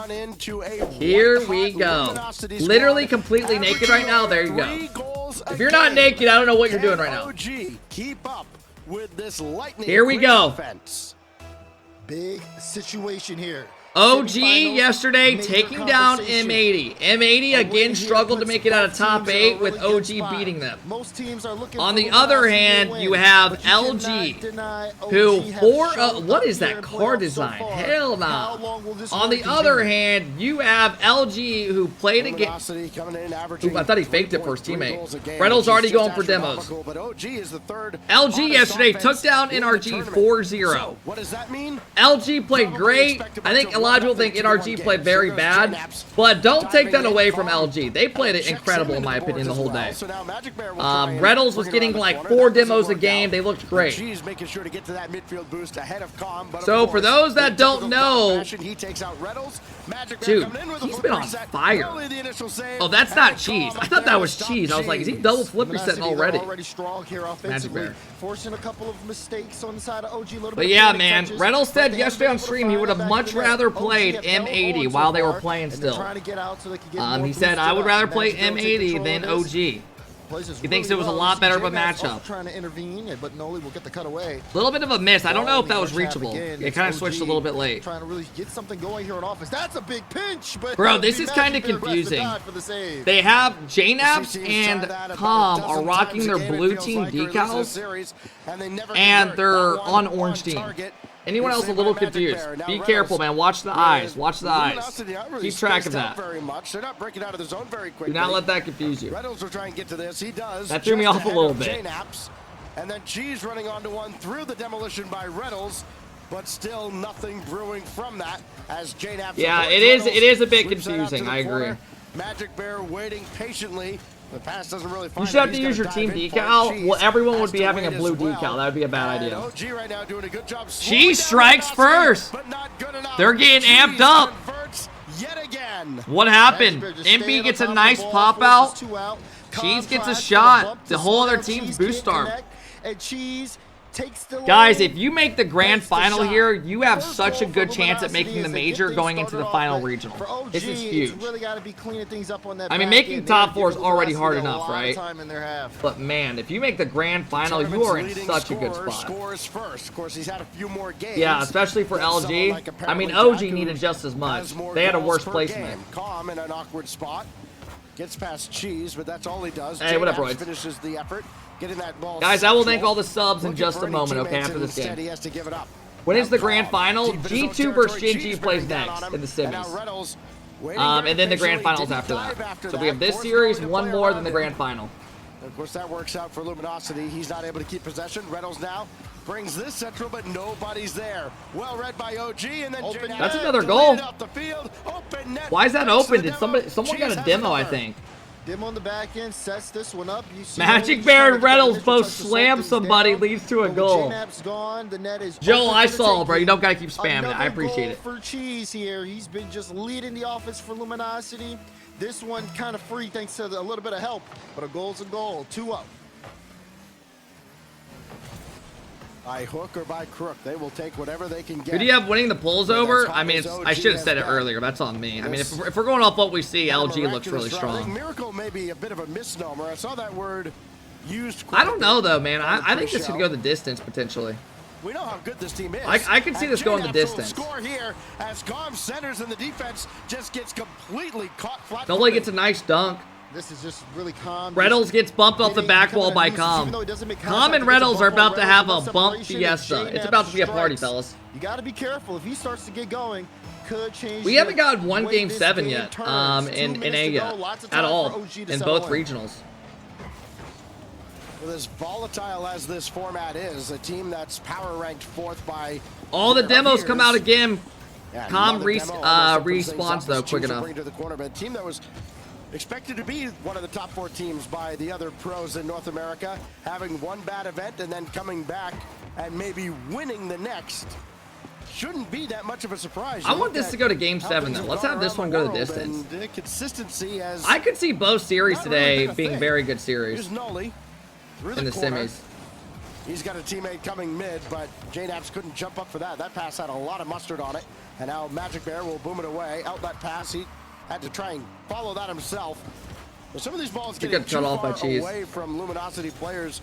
gone into a Here we go. Literally completely naked right now. There you go. If you're not naked, I don't know what you're doing right now. Keep up with this lightning. Here we go. Big situation here. OG yesterday taking down M80. M80 again struggled to make it out of top 8 with OG beating them. On the other hand, you have LG, who what is that car design? Hell no. On the other hand, you have LG who played again. Ooh, I thought he faked it for his teammate. Reynolds already going for demos. LG yesterday took down NRG 4-0. What does that mean? LG played great. I think a lot of people think NRG played very bad, but don't take that away from LG. They played it incredible, in my opinion, the whole day. Reynolds was getting like 4 demos a game. They looked great. So for those that don't know, dude, he's been on fire. Oh, that's not cheese. I thought that was cheese. I was like, is he double flip resetting already? Magic Bear. Forcing a couple of mistakes on the side of OG. But yeah, man, Reynolds said yesterday on stream he would have much rather played M80 while they were playing still. He said, I would rather play M80 than OG. He thinks it was a lot better of a matchup. Trying to intervene, but Noli will get the cutaway. A little bit of a miss. I don't know if that was reachable. It kind of switched a little bit late. Trying to really get something going here on offense. That's a big pinch. But bro, this is kind of confusing. They have JNaps and Com are rocking their blue team decals, and they're on orange team. Anyone else a little confused? Be careful, man. Watch the eyes. Watch the eyes. Keep track of that. Do not let that confuse you. That threw me off a little bit. And then Cheese running onto one through the demolition by Reynolds, but still nothing brewing from that as JNaps. Yeah, it is a bit confusing. I agree. Magic Bear waiting patiently. The pass doesn't really you should have to use your team decal. Well, everyone would be having a blue decal. That would be a bad idea. She strikes first. They're getting amped up. What happened? MP gets a nice pop out. Cheese gets a shot. The whole other team's boost arm. Guys, if you make the grand final here, you have such a good chance at making the major going into the final regional. This is huge. I mean, making top 4 is already hard enough, right? But man, if you make the grand final, you are in such a good spot. Yeah, especially for LG. I mean, OG needed just as much. They had a worse placement. Calm in an awkward spot. Gets past Cheese, but that's all he does. Hey, what up, Roy? Finishes the effort. Guys, I will thank all the subs in just a moment, okay, after this game. When is the grand final? G2 versus Shinji plays next in the semis. And then the grand finals after that. So we have this series, one more than the grand final. Of course, that works out for Luminosity. He's not able to keep possession. Reynolds now brings this central, but nobody's there. Well read by OG, and then that's another goal. Why is that open? Did someone got a demo, I think. Dim on the back end sets this one up. Magic Bear and Reynolds both slam somebody, leads to a goal. Joe, I saw, bro. You don't gotta keep spamming it. I appreciate it. For Cheese here, he's been just leading the offense for Luminosity. This one kind of free thanks to a little bit of help, but a goal's a goal. 2-0. By hook or by crook, they will take whatever they can get. Could you have winning the polls over? I mean, I should have said it earlier. That's on me. I mean, if we're going off what we see, LG looks really strong. Miracle may be a bit of a misnomer. I saw that word used. I don't know though, man. I think this could go the distance potentially. We know how good this team is. I can see this going the distance. Score here as Com centers and the defense just gets completely caught flat. Nobody gets a nice dunk. This is just really calm. Reynolds gets bumped off the back wall by Com. Com and Reynolds are about to have a bump fiesta. It's about to be a party, fellas. You got to be careful. If he starts to get going, could change. We haven't got one game 7 yet in A yet at all in both regionals. Well, as volatile as this format is, a team that's power ranked 4th by all the demos come out again. Com respawns though quick enough. A team that was expected to be one of the top 4 teams by the other pros in North America, having one bad event and then coming back and maybe winning the next. Shouldn't be that much of a surprise. I want this to go to game 7 though. Let's have this one go the distance. Consistency as I could see both series today being very good series in the semis. He's got a teammate coming mid, but JNaps couldn't jump up for that. That pass had a lot of mustard on it. And now Magic Bear will boom it away. Outlet pass. He had to try and follow that himself. But some of these balls get cut off by Cheese. away from Luminosity players.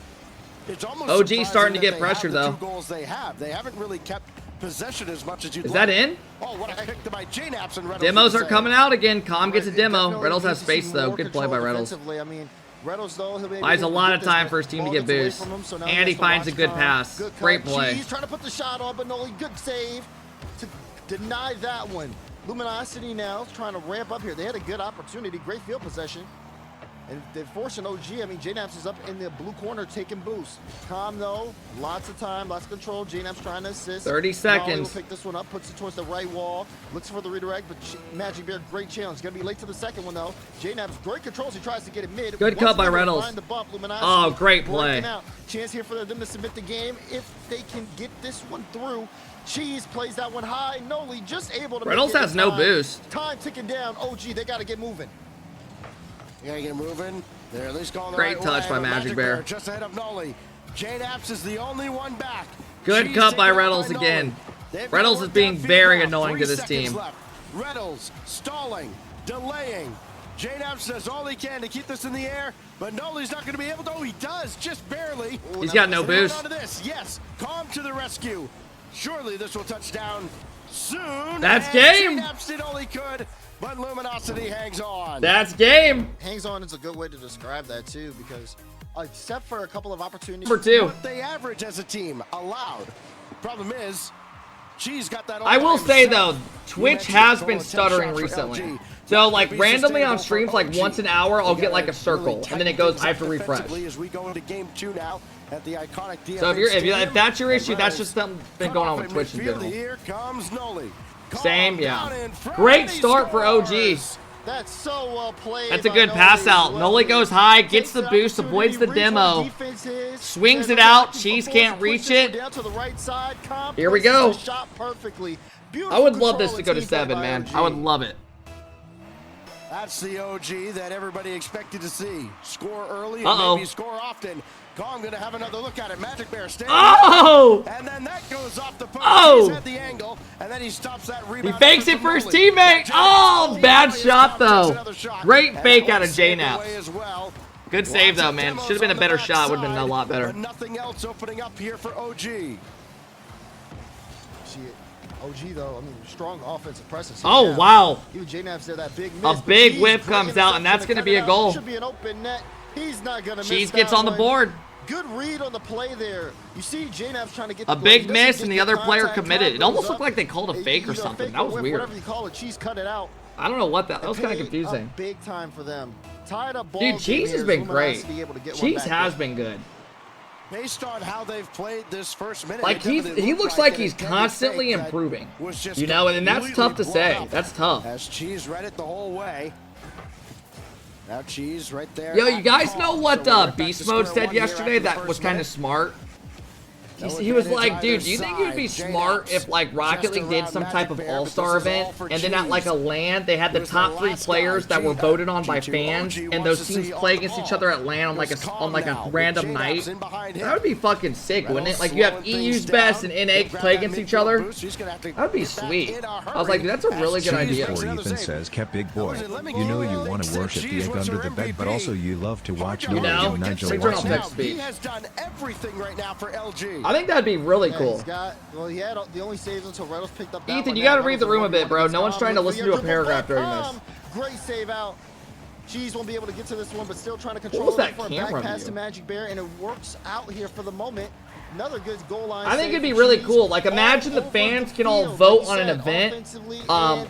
It's almost OG starting to get pressure, though. though. 2 goals they have. They haven't really kept possession as much as you'd Is like. that in? Oh, what a pick by J-Naps and Reynolds. Demos are coming out again. Calm gets a demo. Reynolds has space, though. Good play by Reynolds. I mean, Reynolds, though, buys a lot of time for his team to get boost. And he finds a good pass. Great play. He's trying to put the shot on, but no, good save to deny that one. Luminosity now trying to ramp up here. They had a good opportunity, great field possession. And they're forcing OG. I mean, J-Naps is up in the blue corner taking boost. Calm, though. Lots of time, lots of control. J-Naps trying to assist. 30 seconds. Will pick this one up, puts it towards the right wall. Looks for the redirect, but Magic Bear, great challenge. Going to be late to the second one, though. J-Naps, great controls. He tries to get it mid. Good cut by Reynolds. Oh, great play. Chance here for them to submit the game if they can get this one through. Cheese plays that one high. Noli just able to Reynolds has no boost. Time ticking down. OG, they got to get moving. You gotta get moving. They're at least going the Great right touch way, by but Magic Bear. Just ahead of Noli. J-Naps is the only one back. Good cut by Reynolds again. Reynolds is being very annoying to this team. Left. Reynolds stalling, delaying. J-Naps does all he can to keep this in the air, but Noli's not going to be able to. Oh, he does, just barely. He's got no boost. Yes, Calm to the rescue. Surely this will touch down soon. That's game. J-Naps did all he could. But Luminosity hangs on. That's game. Hangs on is a good way to describe that, too, because except for a couple of opportunities. Number 2. What they average as a team, allowed. Problem is, Cheese got that all I will by say, himself. though, Twitch has been stuttering recently. So, like, randomly on streams, like, once an hour, I'll get, like, a circle. And then it goes, I have to refresh. As we go into game 2 now at the iconic So, if that's your issue, that's just something been going on with Twitch in general. Here comes Noli. Same, yeah. Great start for OG. That's so well played. That's a good pass out. Noli goes high, gets the boost, avoids the demo. Swings it out. Cheese can't reach it. Here we go. I would love this to go to 7, man. I would love it. That's the OG that everybody expected to see. Score early and maybe score often. Calm gonna have another look at it. Magic Bear standing. Oh! And then that goes off the post. Oh! He's at the angle, and then he stops that rebound. He fakes it for his teammate. Oh, bad shot though. Great fake out of J-Naps. Good save though, man. Should have been a better shot. Would have been a lot better. Nothing else opening up here for OG. OG though, I mean, strong offensive presence. Oh wow! Even J-Naps there, that big miss, a big whip comes out, and that's going to be a goal. Should be an open net. He's not going to miss. Cheese gets on the board. Good read on the play there. You see J-Naps trying to get a big miss, and the other player committed. It almost looked like they called a fake or something. That was weird. Whatever you call it, Cheese cut it out. I don't know what that was. Kind of confusing. Big time for them. Tied up ball. Dude, Cheese has been great. Cheese has been good. Based on how they've played this first minute, like he looks like he's constantly improving. You know, and that's tough to say. That's tough. As Cheese read it the whole way. Now Cheese right there. Yo, you guys know what Beast Mode said yesterday that was kind of smart? He was like, dude, do you think it would be smart if like Rocket League did some type of all-star event and then at like a LAN they had the top 3 players that were voted on by fans and those teams play against each other at LAN on like a random night? That would be fucking sick, wouldn't it? Like you have EU's best and NA play against each other. That would be sweet. I was like, dude, that's a really good idea. Ethan says, "Kept big boy. You know you want to worship the egg under the bed, but also you love to watch you know, he has done everything right now for LG. I think that'd be really cool. He had the only saves until Reynolds picked up that Ethan, you gotta read the room a bit, bro. No one's trying to listen to a paragraph during this. Great save out. Cheese won't be able to get to this one, but still trying to control it for a back pass to Magic Bear, and it works out here for the moment. Another good goal line. I think it'd be really cool. Like, imagine the fans can all vote on an event,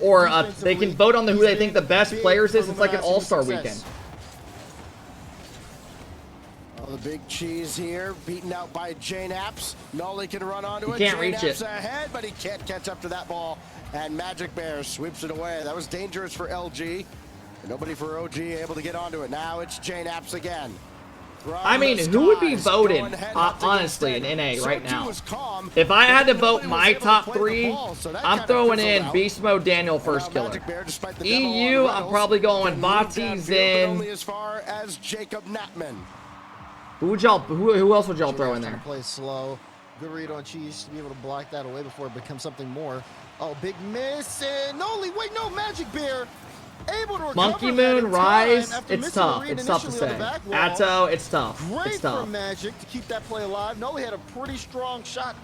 or they can vote on who they think the best players is. It's like an all-star weekend. The big Cheese here, beaten out by J-Naps. Noli can run onto it. He can't reach it. Ahead, but he can't catch up to that ball. And Magic Bear sweeps it away. That was dangerous for LG. Nobody for OG able to get onto it. Now it's J-Naps again. I mean, who would be voted, honestly, in NA right now? If I had to vote my top 3, I'm throwing in Beast Mode Daniel first killer. EU, I'm probably going Vatira, Zen. As far as Jacob Natman. Who else would y'all throw in there? Play slow. Good read on Cheese to be able to block that away before it becomes something more. Oh, big miss. And Noli, wait, no, Magic Bear able to recover Monkey that Moon, in Rise, time after it's missing tough. the read It's tough to initially say. on the back wall. Atto, it's tough. Great It's tough. from Magic to keep that play alive. Noli had a pretty strong shot.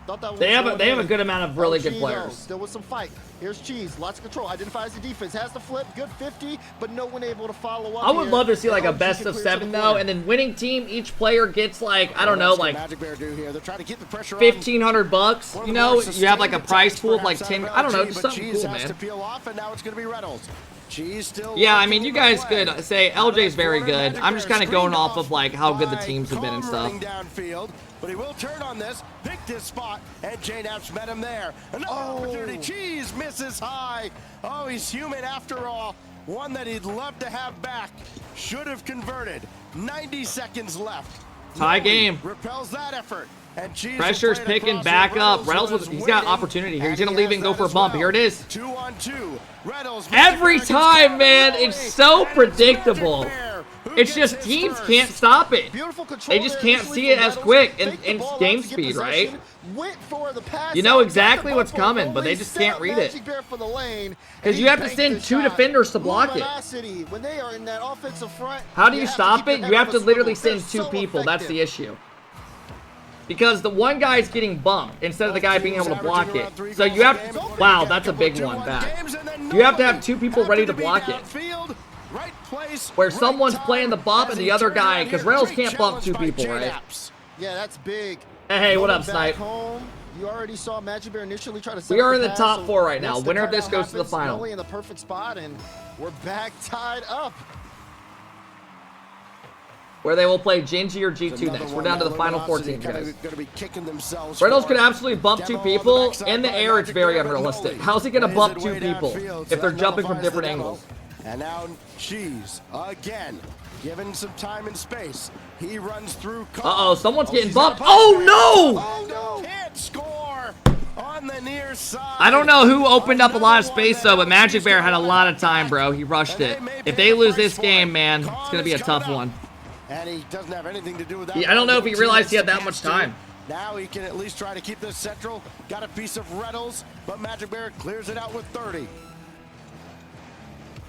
Thought that was They have a good amount of really good Cheese, players. Still with some fight. Here's Cheese, lots of control, identifies the defense, has the flip, good 50, but no one able to follow up. I would here. love to see like a OG best can of clear to 7 the though, corner. and then winning team, each player gets like, I don't know, What's like Magic Bear do here? They're trying to keep the pressure on. $1,500. You know, you have like a prize pool of like 10. I don't know, just but something Cheese cool, has to man. peel off, and now it's going to be Reynolds. Cheese still. Yeah, I looking mean, you the guys play. could say LJ's very good. I'm just kind of going off of like how good the teams have been and stuff. Downfield, but he will turn on this, picked his spot, and J-Naps met him there. Another opportunity. Cheese misses high. Oh, he's human after all. One that he'd love to have back. Should have converted. 90 seconds left. Tie game. Repels that effort. And Cheese Pressure's picking back up. Reynolds, he's got opportunity here. He's going to leave it and go for a bump. Here it is. 2-on-2. Reynolds Every time, man, it's so predictable. It's just teams can't stop it. They just can't see it as quick in game speed, right? You know exactly what's coming, but they just can't read it. Because you have to send 2 defenders to block it. How do you stop it? You have to literally send 2 people. That's the issue. Because the one guy's getting bumped instead of the guy being able to block it. So you have to, wow, that's a big one back. You have to have 2 people ready to block it. Where someone's playing the bump and the other guy, because Reynolds can't bump 2 people, right? Yeah, that's big. Hey, what up, Snipe? You already saw Magic Bear initially try to set We are up in the pass, top so 4 right now. once the Winner of this cutout goes to the happens, final. Noli in the perfect spot, and we're back tied up. Where they will play Gingy or G2 next. We're down to the final 4 teams, guys. Reynolds could absolutely bump 2 people. In the air, it's very unrealistic. How's he going to bump 2 people if they're jumping from different angles? And now Cheese again, given some time and space. He runs through. Uh-oh, someone's getting bumped. Oh, no! Oh, no! Can't score on the near side. I don't know who opened up a lot of space, though, but Magic Bear had a lot of time, bro. He rushed it. If they lose this game, man, it's going to be a tough one. And he doesn't have anything to do with that. I don't know if he realized he had that much time. Now he can at least try to keep this central. Got a piece of Reynolds, but Magic Bear clears it out with 30.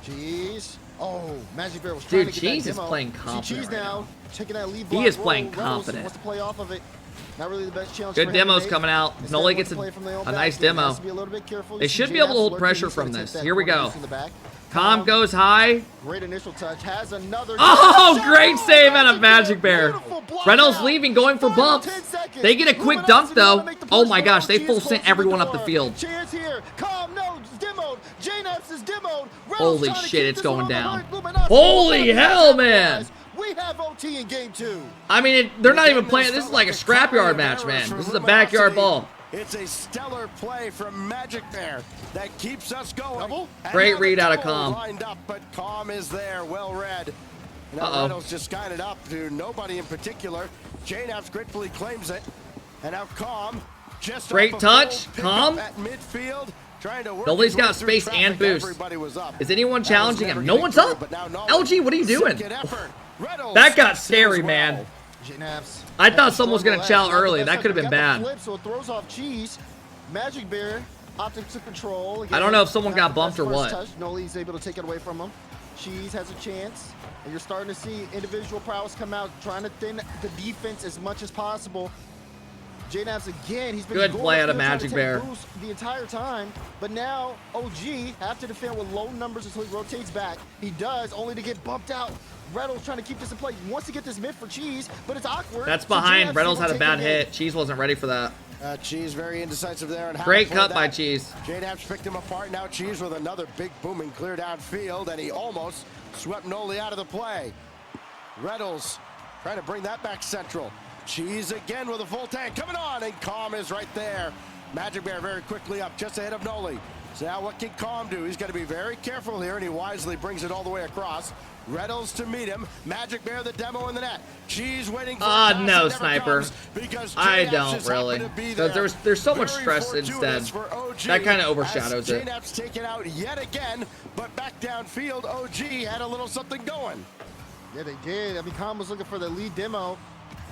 Cheese. Oh, Magic Bear was trying to get Cheese that is demo. playing confident Cheese right now taking that lead. He is playing confident. Wants to play off of it. Not really the best challenge. Good demos coming out. Noli gets a nice demo. They should be able to hold pressure from this. Here we go. Calm goes high. Great initial touch. Has another. Oh, great save out of Magic Bear. Reynolds leaving, going for bumps. They get a quick dunk, though. Oh, my gosh. They full sent everyone up the field. Chance here. Calm, no, demoed. J-Naps is demoed. Holy shit, it's going down. Holy hell, man. We have OT in game 2. I mean, they're not even playing. This is like a scrapyard match, man. This is a backyard ball. It's a stellar play from Magic Bear that keeps us going. Great read out of Calm. Lined up, but Calm is there, well read. Now Reynolds just got it up to nobody in particular. J-Naps gratefully claims it. And now Calm just great touch. Calm. At midfield. Nobody's got space and boost. Is anyone challenging him? No one's up. LG, what are you doing? That got scary, man. I thought someone was going to chow early. That could have been bad. So it throws off Cheese. Magic Bear optics to control. I don't know if someone got bumped or what. Noli's able to take it away from him. Cheese has a chance. And you're starting to see individual prowess come out, trying to thin the defense as much as possible. J-Naps again, he's been good play out of Magic Bear the entire time, but now OG have to defend with low numbers until he rotates back. He does, only to get bumped out. Reynolds trying to keep this in play. He wants to get this mid for Cheese, but it's awkward. That's behind. Reynolds had a bad hit. Cheese wasn't ready for that. Cheese very indecisive there. And great cut by Cheese. J-Naps picked him apart. Now Cheese with another big booming clear downfield, and he almost swept Noli out of the play. Reynolds trying to bring that back central. Cheese again with a full tank coming on, and Calm is right there. Magic Bear very quickly up just ahead of Noli. So now what can Calm do? He's got to be very careful here, and he wisely brings it all the way across. Reynolds to meet him. Magic Bear the demo in the net. Cheese waiting for no, Sniper. I don't really. Because there's so much stress instead. That kind of overshadows it. J-Naps taken out yet again, but back downfield, OG had a little something going. Yeah, they did. I mean, Calm was looking for the lead demo.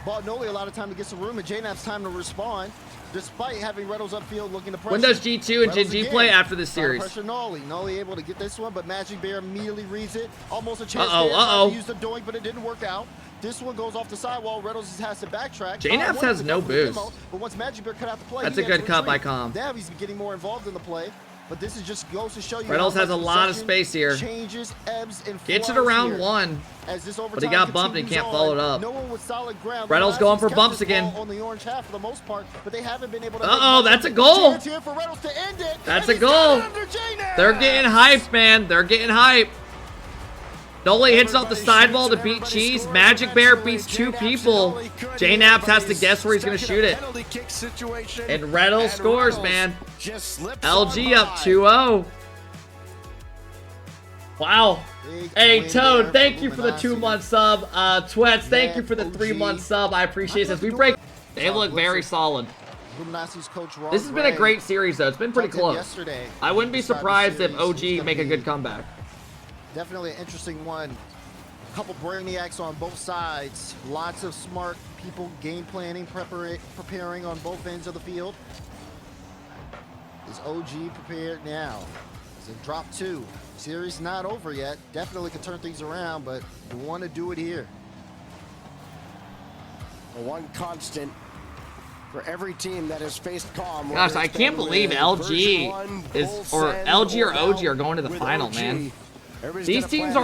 bought Noli a lot of time to get some room, and JNap's time to respond, despite having Reynolds upfield looking to pressure. When does G2 and Reynolds Gen G again, play after this trying to series? Pressure Noli. Noli able to get this one, but Magic Bear immediately reads it. Almost a chance Uh-oh. to use the doink, but it didn't work out. This one goes off the sidewall. Reynolds has to backtrack. JNaps has no boost. But once Magic Bear cut out the play, That's a good cut by Com. Now he's getting more involved in the play. But this is just goes to show you Reynolds how has a much lot of possession space here. Changes, ebbs, and Gets it flows around here. 1. As this But he got bumped and he can't follow it up. No one with solid ground. Reynolds going for Kept bumps this ball again. on the orange half for the most part, but they haven't been able to. Uh-oh, that's a goal. Chance here for Reynolds to end it, That's and a he's got goal. it under JNap. They're getting hyped, man. They're getting hyped. Noli hits off the sidewall to beat Cheese. Magic Bear beats 2 people. JNaps has to guess where he's going to shoot it. And Reynolds scores, man. LG up 2-0. Wow. Hey, Toad, thank you for the 2-month sub. Twets, thank you for the 3-month sub. I appreciate it. As we break, they look very solid. Luminosity's coach Ron This has been a great series, though. It's been pretty close. Yesterday, I wouldn't be surprised if OG make a good comeback. Definitely an interesting one. A couple brainiacs on both sides. Lots of smart people game planning, preparing on both ends of the field. Is OG prepared now? Is it drop 2? Series not over yet. Definitely can turn things around, but you want to do it here. One constant for every team that has faced calm. Gosh, I can't believe LG or OG are going to the final, man. These teams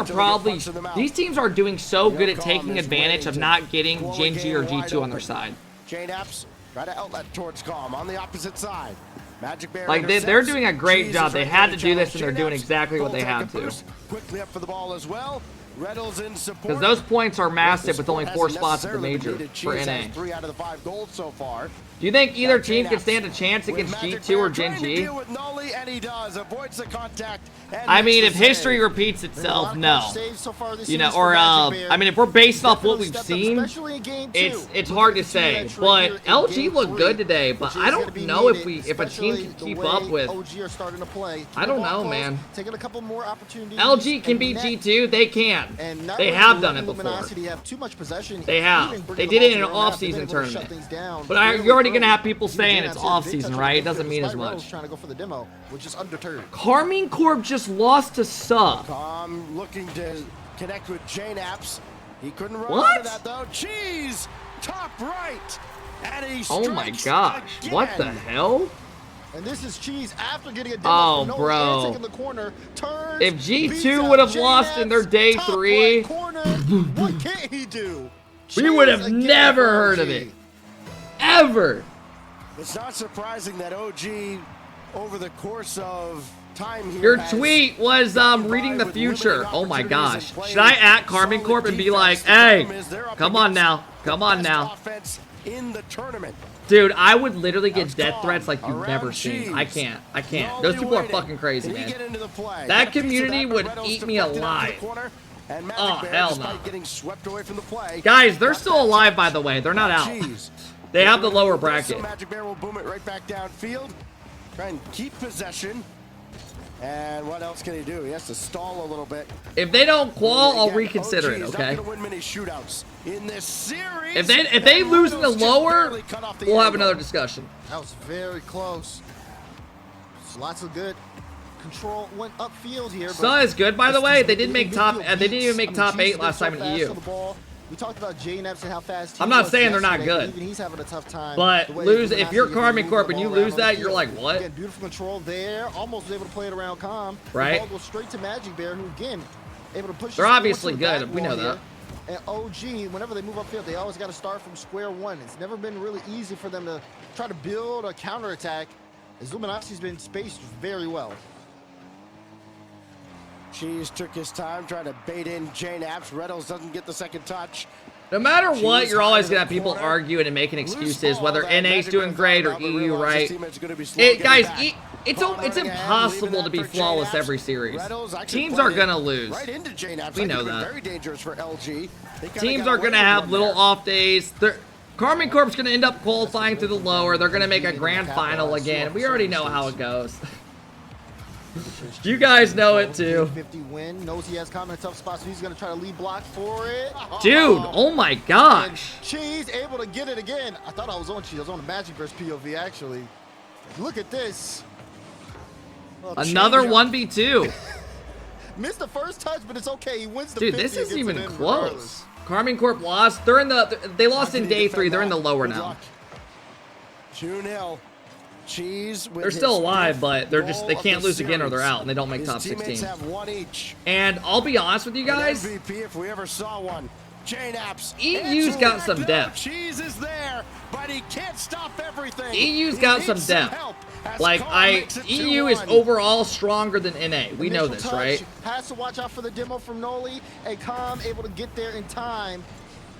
are doing so good at taking advantage of not getting Gen G or G2 on their side. JNaps try to outlet towards calm on the opposite side. Magic Bear Like they're doing a great job. They had to do this, and they're doing exactly what they had to. Quickly up for the ball as well. Reynolds in support. Because those points are massive with only 4 spots at the major for NA. 3 out of the 5 goals so far. Do you think either team can stand a chance against G2 or Gen G? I mean, if history repeats itself, no. You know, or I mean, if we're based off what we've seen, it's hard to say. But LG looked good today, but I don't know if a team can keep up with. I don't know, man. LG can beat G2, they can. They have done it before. They have. They did it in an off-season tournament. But you're already gonna have people saying it's off-season, right? It doesn't mean as much. Trying to go for the demo, which is undeterred. Carmine Corp just lost to Sub. Looking to connect with JNaps. He couldn't run What? out of that though. Cheese, top right, and he Oh my strikes gosh! again. What the hell? And this is Cheese after getting a demo Oh, from Nolan, bro. taking the corner, turns, If beats G2 out would have lost in their JNap's day top 3, right corner. What can't he do? we would have Cheese again never for heard OG. of it. Ever. It's not surprising that OG, over the course of time here, Your has tweet was reading the with future. limited Oh my opportunities gosh. and playing Should I at Carmine solid Corp and be defense. like, The hey, problem is they're up come on against now. the Come on best now. offense in the tournament. Dude, I would literally get That's death calm threats like you've around never seen. Cheese. I can't. Nolly Those people are winning. fucking crazy, Did he man. get into the play? That Got a piece of community but would Reynolds eat me deflected out to the alive. corner, and Magic Oh, Bear, hell despite no. getting swept away from the play, Guys, they're got still that alive, touch. by the way. They're not out. Cheese. They have the lower So bracket. Magic Bear will boom it right back downfield. Try and keep possession. And what else can he do? He has to stall a little bit. If they don't qual, I'll Again, reconsider OG it, is okay? not gonna win many shootouts in this series. If they lose in the Reynolds just lower, barely cut off the we'll have angle. another discussion. That was very close. Lots of good control went upfield here. Suh is good, by the way. They didn't make top. They didn't even make top 8 last time in EU. We talked about JNaps and how fast. I'm not saying they're not good. Even he's having a tough time. But The way if you're Luminosity Carmine can Corp move and the you ball around lose on the that, you're field. like, what? Again, beautiful control there. Almost was able to play it around Com. Right. The ball goes straight to Magic Bear, who again able to push. They're this obviously forward to the good. We know back wall that. here. And OG, whenever they move upfield, they always got to start from square one. It's never been really easy for them to try to build a counterattack, as Luminosity's been spaced very well. Cheese took his time trying to bait in JNaps. Reynolds doesn't get the second touch. No matter what, Cheese you're always high gonna to have the people corner. arguing and making Loose excuses, ball whether that NA's Magic doing Bear great thought or about, but EU realized his right. teammates are gonna be slow getting Guys, back. it's Palmer again, impossible leaving to that be for flawless JNaps. every series. Reynolds actually Teams played are it gonna lose. Right into JNaps. We That know could've been that. Very dangerous for LG. They kinda Teams got are away gonna with have one little there. off days. Carmine Corp's gonna end up qualifying through the lower. They're gonna make a grand final again. We already know how it goes. You guys know it too. 50 win. Knows he has Calm in a tough spot, so he's going to try to lead block for it. Dude, oh my gosh. And Cheese able to get it again. I thought I was on Cheese. I was on the Magic Burst POV, actually. Look at this. Well, Another 1v2. Missed the first touch, but it's okay. He wins the Dude, 50 this isn't and gets even it in close. regardless. Carmine Corp lost. They're in they lost in day 3. They're in the lower now. 2-0. Cheese. They're still alive, but they can't lose again or they're out and they don't make top 16. Have one each. And I'll be honest with you guys. MVP if we ever saw one. JNAPS. EU's got some depth. Cheese is there, but he can't stop everything. EU's got some depth. Like EU is overall stronger than NA. We know this, right? Has to watch out for the demo from Noli, and Calm able to get there in time.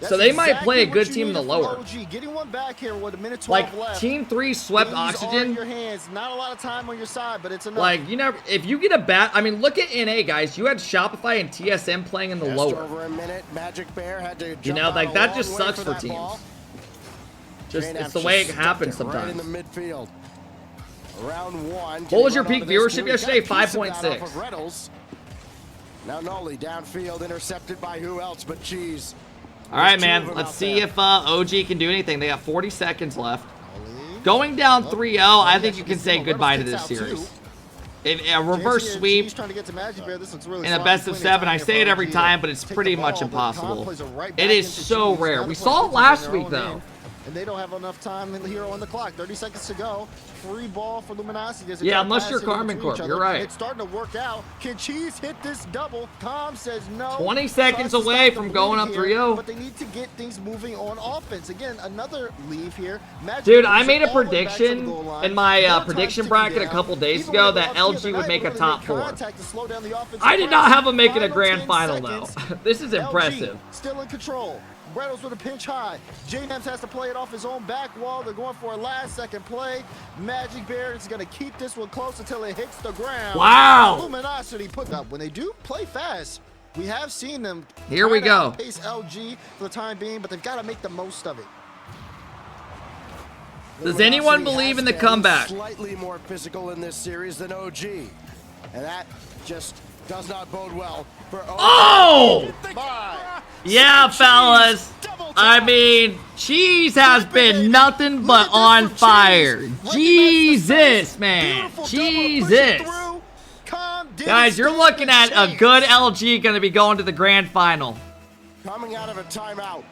So they might play a good team in the lower. Getting one back here with a minute 12 left. Like Team 3 swept Oxygen. In your hands. Not a lot of time on your side, but it's enough. Like you never, if you get a bat, I mean, look at NA guys. You had Shopify and TSM playing in the lower. Over a minute, Magic Bear had to you know, like that just sucks for teams. Just it's the way it happens sometimes. Right in the midfield. Round 1. What was your peak viewership yesterday? 5.6. Now Noli downfield, intercepted by who else but Cheese. All right, man. Let's see if OG can do anything. They got 40 seconds left. Going down 3-0, I think you can say goodbye to this series. In a reverse sweep in a best of 7, I say it every time, but it's pretty much impossible. It is so rare. We saw it last week, though. And they don't have enough time here on the clock. 30 seconds to go. Free ball for Luminosity. Yeah, unless you're Carmine Corp. You're right. It's starting to work out. Can Cheese hit this double? Calm says no. 20 seconds away from going up 3-0. But they need to get things moving on offense. Again, another leave here. Dude, I made a prediction in my prediction bracket a couple days ago that LG would make a top 4. I did not have them making a grand final, though. This is impressive. Still in control. Reynolds with a pinch high. JNAPS has to play it off his own back wall. They're going for a last-second play. Magic Bear is going to keep this one close until it hits the ground. Wow. Luminosity put up. When they do play fast, we have seen them. Here we go. Pace LG for the time being, but they've got to make the most of it. Does anyone believe in the comeback? Slightly more physical in this series than OG, and that just does not bode well for OG. Oh! Yeah, fellas. I mean, Cheese has been nothing but on fire. Jesus, man. Jesus. Guys, you're looking at a good LG going to be going to the grand final. Coming out of a timeout.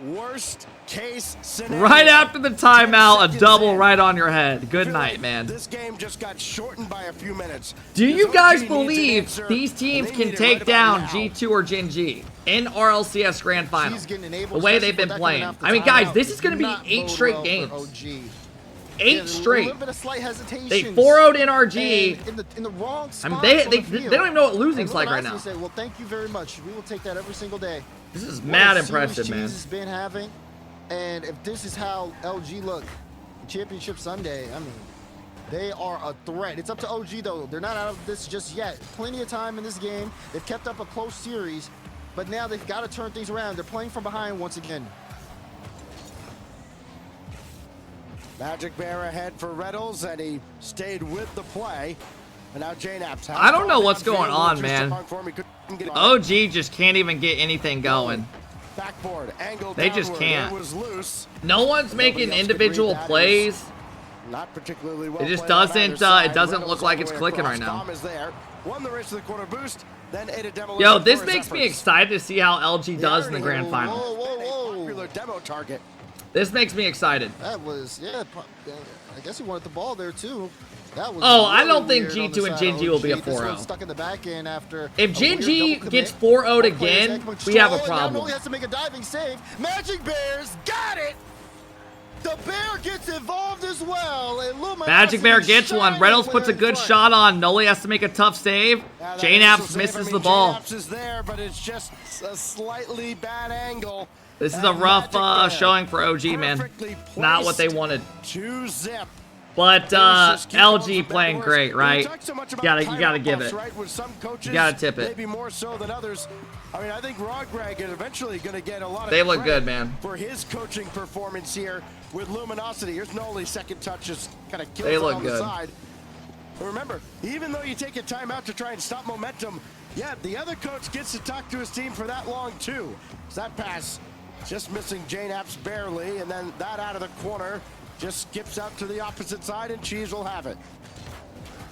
Worst case scenario. Right after the timeout, a double right on your head. Good night, man. This game just got shortened by a few minutes. Do you guys believe these teams can take down G2 or Gen G in RLCS Grand Final? The way they've been playing. I mean, guys, this is going to be 8 straight games. 8 straight. They 4-0'd NRG. In the wrong spot. I mean, they don't even know what losing's like right now. Well, thank you very much. We will take that every single day. This is mad impressive, man. Has been having, and if this is how LG look, Championship Sunday, I mean, they are a threat. It's up to OG though. They're not out of this just yet. Plenty of time in this game. They've kept up a close series, but now they've got to turn things around. They're playing from behind once again. Magic Bear ahead for Reynolds, and he stayed with the play. And now JNAPS. I don't know what's going on, man. OG just can't even get anything going. Backboard, angle they just can't. Was loose. No one's making individual plays. Not particularly well. It just doesn't. It doesn't look like it's clicking right now. Won the race to the corner boost, then ate a demo. Yo, this makes me excited to see how LG does in the grand final. Popular demo target. This makes me excited. That was, yeah, I guess he wanted the ball there too. That was I don't think G2 and Gen G will be a 4-0. Stuck in the back end after if Gen G gets 4-0'd again, we have a problem. He has to make a diving save. Magic Bears got it. The Bear gets involved as well. And Magic Bear gets one. Reynolds puts a good shot on. Noli has to make a tough save. JNAPS misses the ball. JNAPS is there, but it's just a slightly bad angle. This is a rough showing for OG, man. Not what they wanted. 2-zip. But LG playing great, right? You gotta give it. You gotta tip it. Maybe more so than others. I mean, I think Greg is eventually going to get a lot of They look good, man. For his coaching performance here with Luminosity. Here's Noli's second touch, just kind of kills they it look on good. the side. Remember, even though you take a timeout to try and stop momentum, yeah, the other coach gets to talk to his team for that long too. So that pass just missing JNAPS barely, and then that out of the corner just skips out to the opposite side, and Cheese will have it.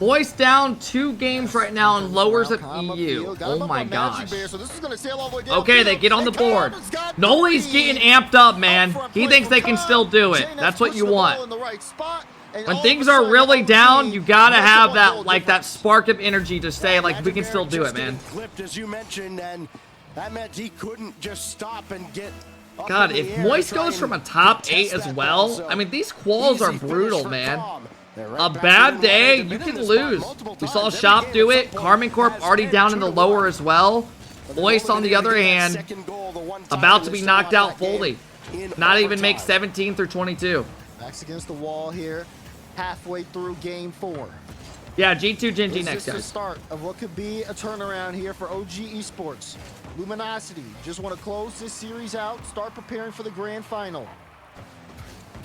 Boys down 2 games right now and lowers at EU. Oh my gosh. Okay, they get on the board. Noli's getting amped up, man. He thinks they can still do it. That's what you want. When things are really down, you gotta have that, like, that spark of energy to say, like, we can still do it, man. Clipped, as you mentioned, and that meant he couldn't just stop and get. God, if Moist goes from a top 8 as well, I mean, these quals are brutal, man. A bad day, you can lose. We saw Shop do it. Carmen Corp already down in the lower as well. Moist, on the other hand, about to be knocked out fully. Not even make 17 through 22. Backs against the wall here, halfway through game 4. Yeah, G2 Genji next, This is the guys. start of what could be a turnaround here for OG Esports. Luminosity just want to close this series out, start preparing for the grand final.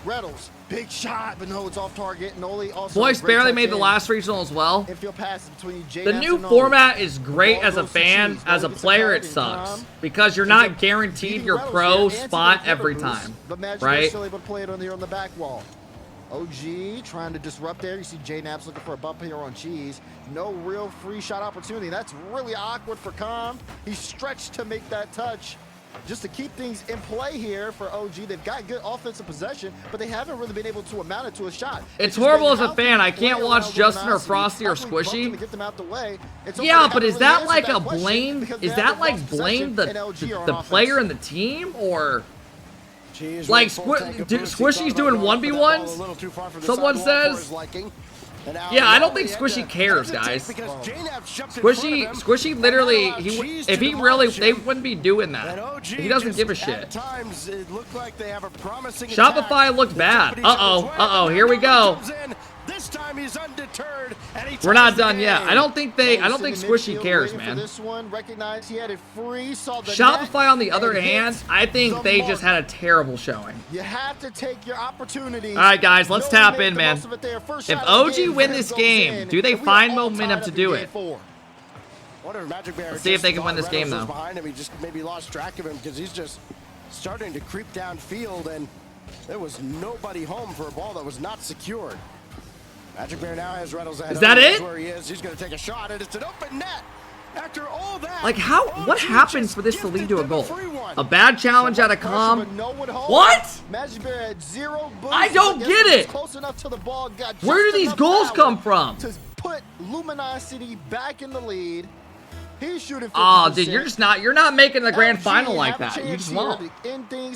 Reynolds, big shot, but no, it's off target. Noli also. Boys barely made the last regional as well. Infield pass between The new format is great as a fan. As a player, it sucks because you're not guaranteed your pro spot every time, right? Still able to play it on the back wall. OG trying to disrupt there. You see JNAPS looking for a bump here on Cheese. No real free shot opportunity. That's really awkward for Com. He's stretched to make that touch. Just to keep things in play here for OG. They've got good offensive possession, but they haven't really been able to amount it to a shot. It's horrible as a fan. I can't watch Justin or Frosty or Squishy. Yeah, but is that like a blame? Is that like blame the player and the team, or like Squishy's doing 1v1s? Someone says. Yeah, I don't think Squishy cares, guys. Squishy literally, they wouldn't be doing that. He doesn't give a shit. Shopify looked bad. Uh-oh, here we go. We're not done yet. I don't think Squishy cares, man. Shopify, on the other hand, I think they just had a terrible showing. You have to take your opportunities. All right, guys, let's tap in, man. If OG win this game, do they find momentum to do it? Let's see if they can win this game, though. He just maybe lost track of him because he's just starting to creep downfield, and there was nobody home for a ball that was not secured. Magic Bear now has Reynolds ahead. Is that it? Where he is. He's going to take a shot, and it's an open net. After all that, like, what happens for this to lead to a goal? A bad challenge out of Com? What? Magic Bear had 0 boost. I don't get it. Close enough to the ball. Where do these goals come from? To put Luminosity back in the lead. He's shooting 50%. Oh, dude, you're not making the grand final like that. You just won't.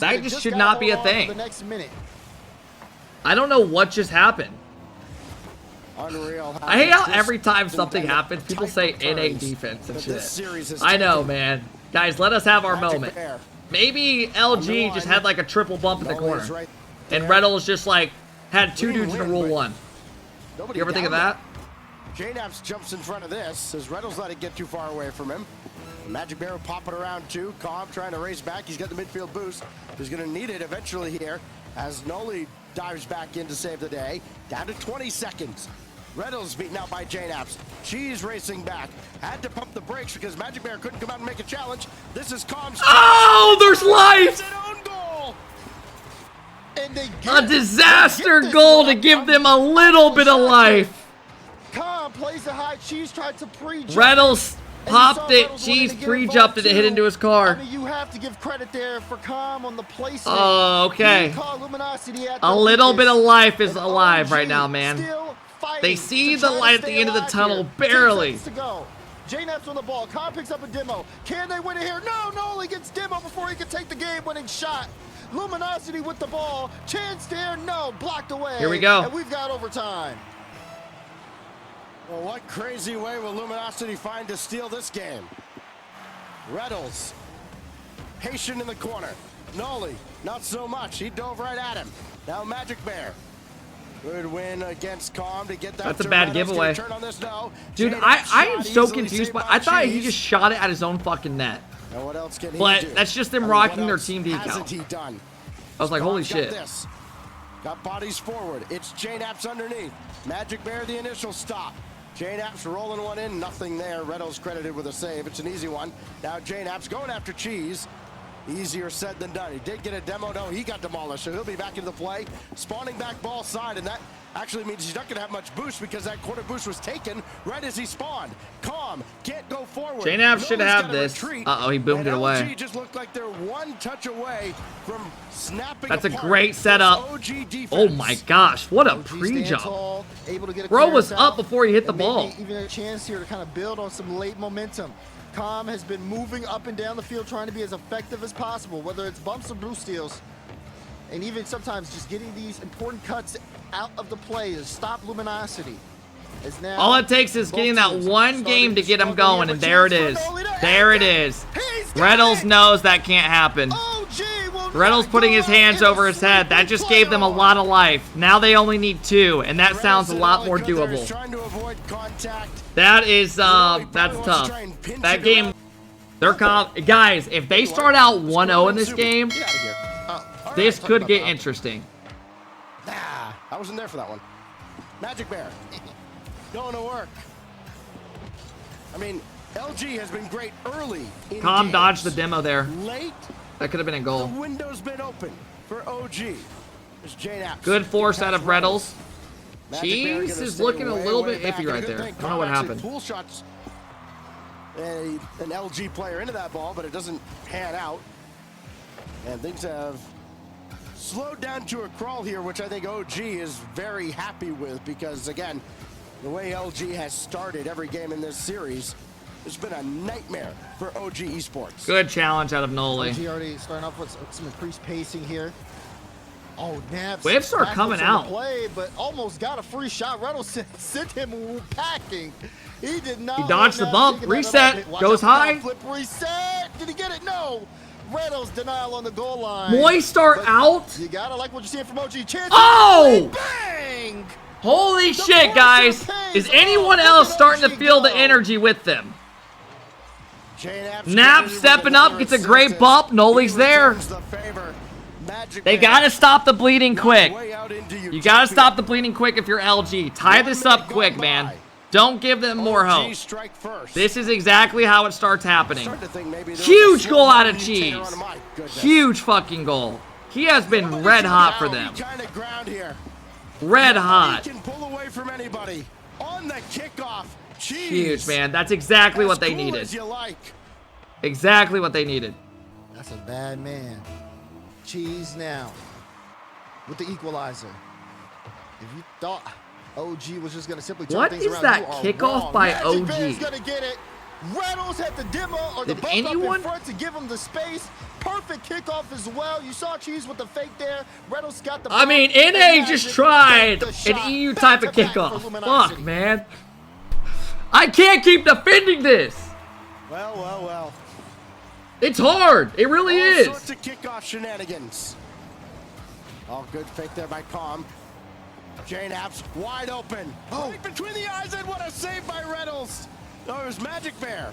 That just should not be a thing. I don't know what just happened. Unreal. I hate how every time something happens, people say NA defense and shit. I know, man. Guys, let us have our moment. Maybe LG just had like a triple bump in the corner. And Reynolds just like had 2 dudes in a rule 1. You ever think of that? JNAPS jumps in front of this as Reynolds let it get too far away from him. Magic Bear popping around too. Cobb trying to race back. He's got the midfield boost. He's going to need it eventually here as Noli dives back in to save the day. Down to 20 seconds. Reynolds beaten out by JNAPS. Cheese racing back. Had to pump the brakes because Magic Bear couldn't come out and make a challenge. This is Cobb's. Oh, there's life! And a disaster goal to give them a little bit of life. Cobb plays the high. Cheese tried to pre-jump. Reynolds popped it. Cheese pre-jumped it. It hit into his car. I mean, you have to give credit there for Com on the placement. Oh, okay. A little bit of life is alive right now, man. They see the light at the end of the tunnel, barely. JNAPS on the ball. Com picks up a demo. Can they win it here? No, Noli gets demo before he can take the game-winning shot. Luminosity with the ball. Chance there, no, blocked away. Here we go. And we've got overtime. Well, what crazy way will Luminosity find to steal this game? Reynolds, patient in the corner. Noli, not so much. He dove right at him. Now Magic Bear. Good win against Com to get that. That's a bad giveaway. Dude, I am so confused. But I thought he just shot it at his own fucking net. Now what else can he but do? That's just them rocking their team decal. I was like, holy shit. Got bodies forward. It's JNAPS underneath. Magic Bear the initial stop. JNap's rolling one in, nothing there. Reynolds credited with a save. It's an easy one. Now JNap's going after Cheese. Easier said than done. He did get a demo. No, he got demolished, so he'll be back into the play. Spawning back ball side, and that actually means he's not going to have much boost because that corner boost was taken right as he spawned. Calm, can't go forward. JNap should have this. Uh-oh, he boomed it away. LG just looked like they're one touch away from snapping. That's a great setup. Oh my gosh, what a pre-jump. Bro was up before he hit the ball. Even a chance here to kind of build on some late momentum. Calm has been moving up and down the field trying to be as effective as possible, whether it's bumps or blue steals, and even sometimes just getting these important cuts out of the play to stop Luminosity. Now all it takes is getting that one game to get him going, and there it is. There it is. Reynolds knows that can't happen. Reynolds putting his hands over his head. That just gave them a lot of life. Now they only need 2, and that sounds a lot more doable. That is, that's tough. That game, they're guys, if they start out 1-0 in this game, this could get interesting. Nah, I wasn't there for that one. Magic Bear, going to work. I mean, LG has been great early. Calm dodged the demo there. Late. That could have been a goal. The window's been open for OG. There's JNap. Good force out of Reynolds. Cheese is looking a little bit iffy right there. I don't know what happened. Pool shots an LG player into that ball, but it doesn't pan out. And things have slowed down to a crawl here, which I think OG is very happy with because, again, the way LG has started every game in this series, it's been a nightmare for OG Esports. Good challenge out of Noli. OG already starting off with some increased pacing here. Oh, Naps. Whiffs are coming out. Play, but almost got a free shot. Reynolds sent him packing. He did not. He dodged the bump. Reset. Goes high. Flip reset. Did he get it? No. Reynolds denial on the goal line. Moistar out. You gotta like what you're seeing from OG. Chance. Oh! Bang! Holy shit, guys. Is anyone else starting to feel the energy with them? Nap stepping up, gets a great bump. Noli's there. They gotta stop the bleeding quick. You gotta stop the bleeding quick if you're LG. Tie this up quick, man. Don't give them more hope. This is exactly how it starts happening. Huge goal out of Cheese. Huge fucking goal. He has been red hot for them. Red hot. Huge, man. That's exactly what they needed. Exactly what they needed. That's a bad man. Cheese now with the equalizer. If you thought OG was just going to simply turn things around, what is that kickoff by OG? Gonna get it. Reynolds had the demo or the bump up in front to give him the space. Perfect kickoff as well. You saw Cheese with the fake there. Reynolds got the. I mean, NA just tried an EU type of kickoff. Fuck, man. I can't keep defending this. Well. It's hard. It really is. All sorts of kickoff shenanigans. All good fake there by Calm. JNap's wide open. Oh, right between the eyes, and what a save by Reynolds. Oh, it was Magic Bear.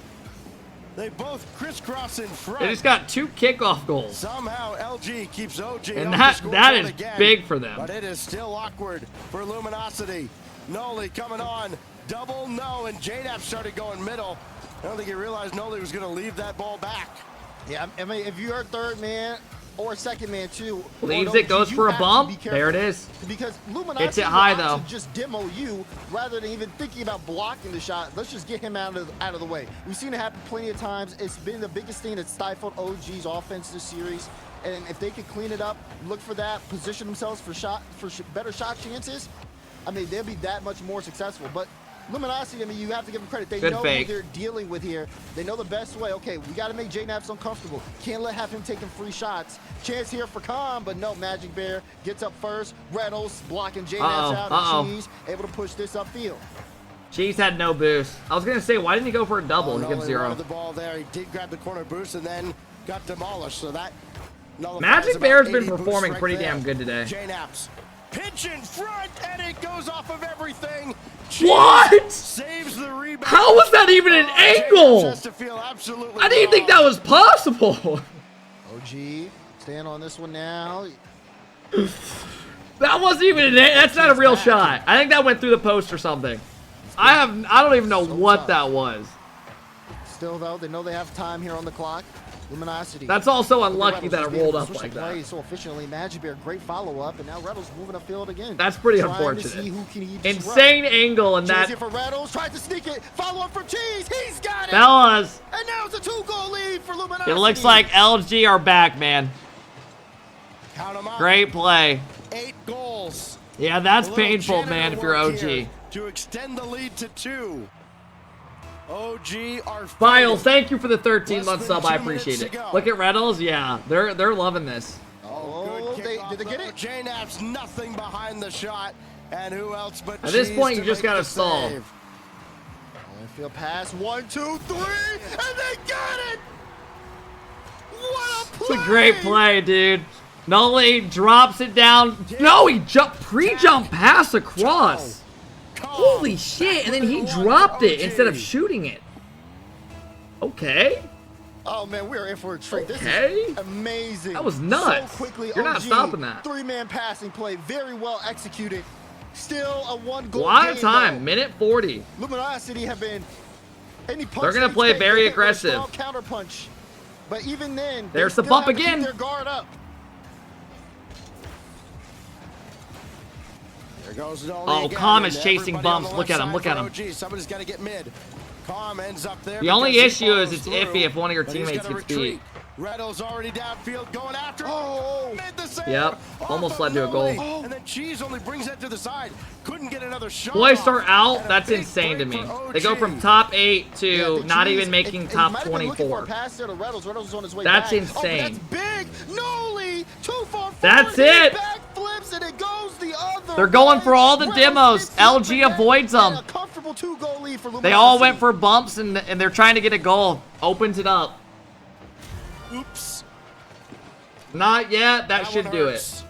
They both crisscross in front. They just got 2 kickoff goals. Somehow LG keeps OG. And that is big for them. But it is still awkward for Luminosity. Noli coming on. Double no, and JNap started going middle. I don't think he realized Noli was going to leave that ball back. Yeah, I mean, if you're a third man or second man too, leaves it, goes for a bump. There it is. Because Luminosity hits it high though. Just demo you rather than even thinking about blocking the shot. Let's just get him out of the way. We've seen it happen plenty of times. It's been the biggest thing that stifled OG's offense this series. And if they could clean it up, look for that, position themselves for better shot chances, I mean, they'll be that much more successful. But Luminosity, I mean, you have to give them credit. They know who they're dealing with here. They know the best way. Okay, we got to make JNap's uncomfortable. Can't have him taking free shots. Chance here for Calm, but no, Magic Bear gets up first. Reynolds blocking JNap's out. And Cheese able to push this upfield. Cheese had no boost. I was going to say, why didn't he go for a double? He gets 0. The ball there. He did grab the corner boost and then got demolished. So that Magic Bear's been performing pretty damn good today. JNap's pitch in front, and it goes off of everything. What? Saves the rebound. How was that even an angle? I didn't think that was possible. OG, stand on this one now. That wasn't even that's not a real shot. I think that went through the post or something. I don't even know what that was. Still, though, they know they have time here on the clock. Luminosity. That's also unlucky that it rolled up like that. So efficiently, Magic Bear, great follow-up, and now Reddles moving upfield again. That's pretty unfortunate. Insane angle in that. Cheese here for Reddles, tried to sneak it. Follow-up for Cheese. He's got it. Fellas. And now it's a 2-goal lead for Luminosity. It looks like LG are back, man. Count 'em up. Great play. 8 goals. Yeah, that's painful, man, if you're OG. To extend the lead to 2. OG are Files, thank you for the 13-month sub. I appreciate it. Look at Reynolds. Yeah, they're loving this. Oh, did they get it? JNAP's nothing behind the shot. And who else but At this Cheese point, to you just make got to the stall. save. Field pass. 1, 2, 3. And they got it. What a play. It's a great play, dude. Nolly drops it down. No, he pre-jump pass across. Holy shit, and then he dropped it instead of shooting it. Okay. Oh, man, we're in for a treat. Okay. This is amazing. That was nuts. So quickly, You're not OG, stopping that. 3-man passing play, very well executed. Still a 1-goal A lot of game, time, though. minute 40. Luminosity have been any punch They're gonna they play take, very they hit with a aggressive. strong counter punch. But even then, There's they the still bump have to keep again. their guard up. There goes Nolly Oh, again, Calm is and chasing everybody on bumps. the Look left at him, side look at for him. OG. Somebody's got to get mid. Calm ends up there. The only because he issue is follows it's through, iffy if one of your but he's teammates gonna gets beat. retreat. Reddles already downfield going after him. Oh. Made the save. Yep, Off almost of led to a goal. Nolly. And then Cheese only brings that to the side. Couldn't get another shot. Boys off. are out. And a That's big insane to break me. for They go OG. from top 8 to Yeah, not Cheese, even making it top might have been looking for a 24. pass there to Reddles. Reddles is on his way That's back. insane. Oh, that's big. Nolly, 2 for 4. That's He it. backflips and it goes the other They're going way. for all the Reddles demos. gets the LG upper avoids net them. and a comfortable 2-goal lead for They all Luminosity. went for bumps and they're trying to get a goal. Opens it up. Oops. Not yet. That should one do it. hurts.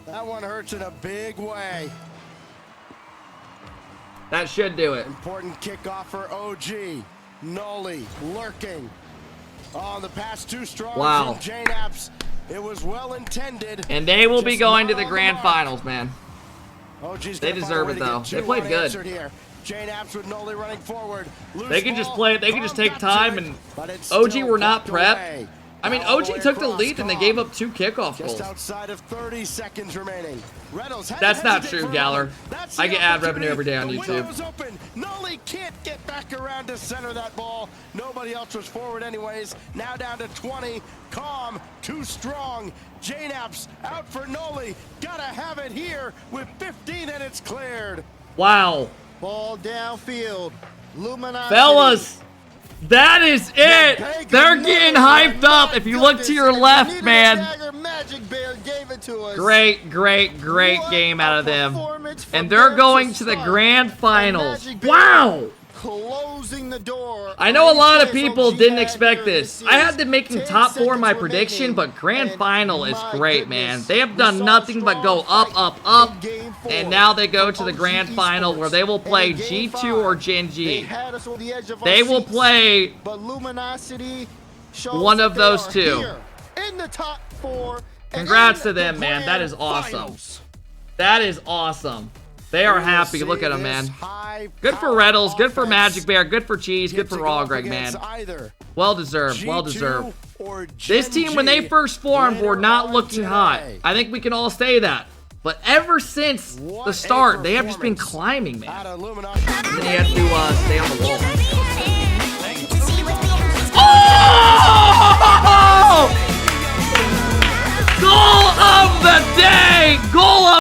That one hurts in a big way. That should do it. Important kickoff for OG. Nolly lurking. On the pass too strong Wow. from JNAPS. It was well intended. And they will be Just going to not the on grand mark. finals, man. OG's They gonna find deserve a way it, to get though. They two played good. unanswered here. JNAPS with Nolly running forward. Loose They can just ball. play it. They can just Calm take got to time it, and but it's OG still were not blocked prepped. away. I mean, All the OG way took the across lead and they Calm. gave up 2 kickoff Just goals. outside of 30 seconds remaining. Reynolds had to That's not hesitate true, for a Galler. moment. That's I the get ad opportunity. revenue every day on The YouTube. window's open. Nolly can't get back around to center that ball. Nobody else was forward anyways. Now down to 20. Calm, too strong. JNAPS out for Nolly. Gotta have it here with 15 and it's cleared. Wow. Ball downfield. Luminosity. Fellas, that is it. They're getting hyped up. If you look to your left, man. Magic Bear gave it to us. Great, great, great What game a out of them. performance from And they're Bear going to to the start. grand And finals. Magic Bear Wow. Closing the door. I know a lot of Any chance people OG didn't had expect here this. this I had series. them making 10 top 4 in my seconds prediction, remaining, but grand and final is my great, man. goodness, They have we done saw a nothing but go strong up, fight up, up. in Game 4 And now they go to from the OG grand final where Esports. they will play And in Game G2 or 5, Gen They G. had us on the edge of They our will seats, play but Luminosity shows one of that they those are two. here in the top 4. and Congrats in to them, the man. That is grand awesome. finals. That is awesome. They are We will happy. see Look at them, this man. high Good for power Reynolds. Good for offense Magic Bear. Good for Cheese. Good get for to Raw go Greg, against man. either Well deserved. Well G2 deserved. or This Gen team, when they G first formed, were later not on looking hot. today. I think we can all say that. But ever since What the a start, they have just been performance climbing, man. out of Luminosity. And then he had to stay on the wall. Oh! Goal of the day! Goal of